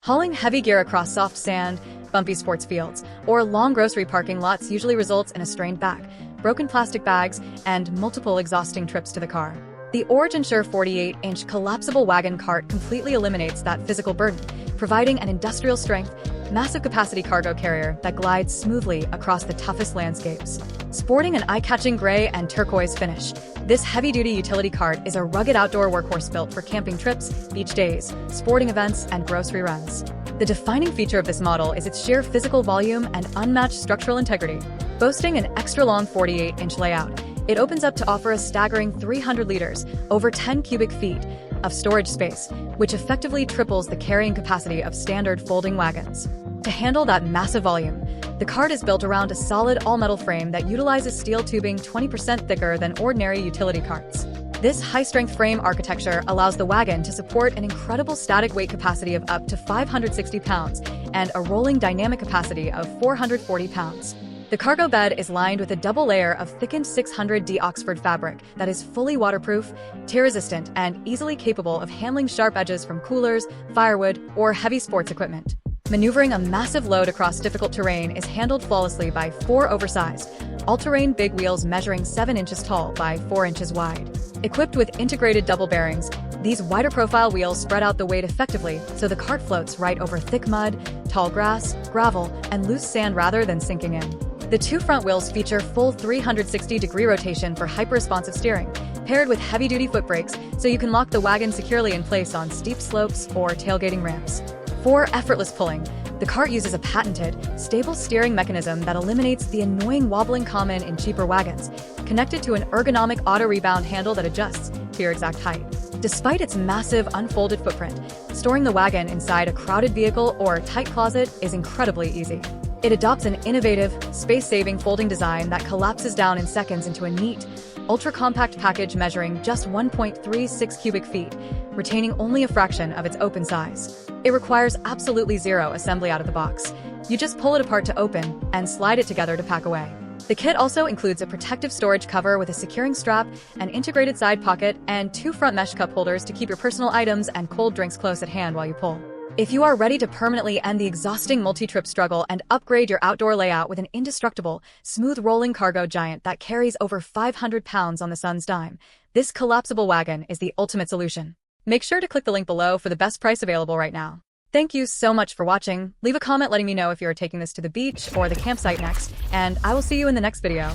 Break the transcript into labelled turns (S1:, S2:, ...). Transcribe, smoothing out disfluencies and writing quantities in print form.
S1: Hauling heavy gear across soft sand, bumpy sports fields, or long grocery parking lots usually results in a strained back, broken plastic bags, and multiple exhausting trips to the car. The Originsure 48-inch collapsible wagon cart completely eliminates that physical burden, providing an industrial-strength, massive capacity cargo carrier that glides smoothly across the toughest landscapes. Sporting an eye-catching gray and turquoise finish, this heavy-duty utility cart is a rugged outdoor workhorse built for camping trips, beach days, sporting events, and grocery runs. The defining feature of this model is its sheer physical volume and unmatched structural integrity. Boasting an extra-long 48-inch layout, it opens up to offer a staggering 300 liters, over 10 cubic feet, of storage space, which effectively triples the carrying capacity of standard folding wagons. To handle that massive volume, the cart is built around a solid all-metal frame that utilizes steel tubing 20% thicker than ordinary utility carts. This high-strength frame architecture allows the wagon to support an incredible static weight capacity of up to 560 pounds and a rolling dynamic capacity of 440 pounds. The cargo bed is lined with a double layer of thickened 600D Oxford fabric that is fully waterproof, tear-resistant, and easily capable of handling sharp edges from coolers, firewood, or heavy sports equipment. Maneuvering a massive load across difficult terrain is handled flawlessly by 4 oversized, all-terrain big wheels measuring 7 inches tall by 4 inches wide. Equipped with integrated double bearings, these wider profile wheels spread out the weight effectively so the cart floats right over thick mud, tall grass, gravel, and loose sand rather than sinking in. The 2 front wheels feature full 360-degree rotation for hyper-responsive steering, paired with heavy-duty foot brakes so you can lock the wagon securely in place on steep slopes or tailgating ramps. For effortless pulling, the cart uses a patented, stable steering mechanism that eliminates the annoying wobbling common in cheaper wagons, connected to an ergonomic auto-rebound handle that adjusts to your exact height. Despite its massive, unfolded footprint, storing the wagon inside a crowded vehicle or tight closet is incredibly easy. It adopts an innovative, space-saving folding design that collapses down in seconds into a neat, ultra-compact package measuring just 1.36 cubic feet, retaining only a fraction of its open size. It requires absolutely zero assembly out of the box. You just pull it apart to open and slide it together to pack away. The kit also includes a protective storage cover with a securing strap, an integrated side pocket, and 2 front mesh cup holders to keep your personal items and cold drinks close at hand while you pull. If you are ready to permanently end the exhausting multi-trip struggle and upgrade your outdoor layout with an indestructible, smooth-rolling cargo giant that carries over 500 pounds on the sun's dime, this collapsible wagon is the ultimate solution. Make sure to click the link below for the best price available right now. Thank you so much for watching. Leave a comment letting me know if you are taking this to the beach or the campsite next, and I will see you in the next video.